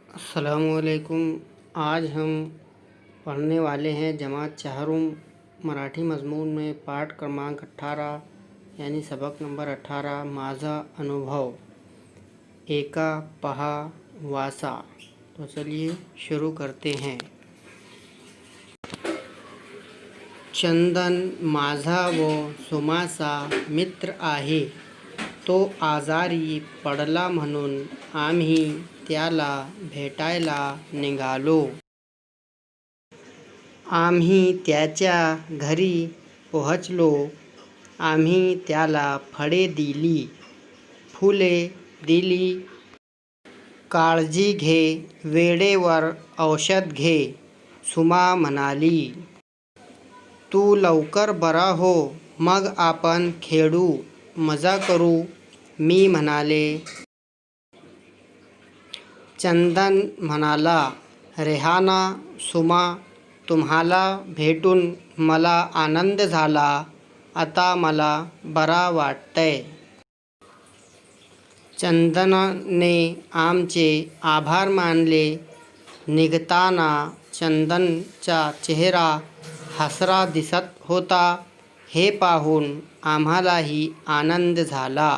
अस्सलामुअलैकुम। आज हम पढ़ने वाले हैं जमात चाहरुम मराठी मज़मून में पाठ क्रमांक 18 यानी सबक नंबर 18 माझा अनुभव एका पहा वासा। तो चलिए शुरू करते हैं। चंदन माझा व सुमाचा मित्र आहे। तो आजारी पडला म्हणून आम्ही त्याला भेटायला निघालो। आम्ही त्याच्या घरी पोहोचलो। आम्ही त्याला फळे दिली, फुले दिली। काळजी घे, वेळेवर औषध घे, सुमा म्हणाली। तू लवकर बरा हो, मग आपण खेळू, मजा करू, मी म्हणाले। चंदन म्हणाला, रेहाना, सुमा, तुम्हाला भेटून मला आनंद झाला। आता मला बरा वाटतंय। चंदनने आमचे आभार मानले। निघताना चंदनचा चेहरा हसरा दिसत होता। हे पाहून आम्हालाही आनंद झाला।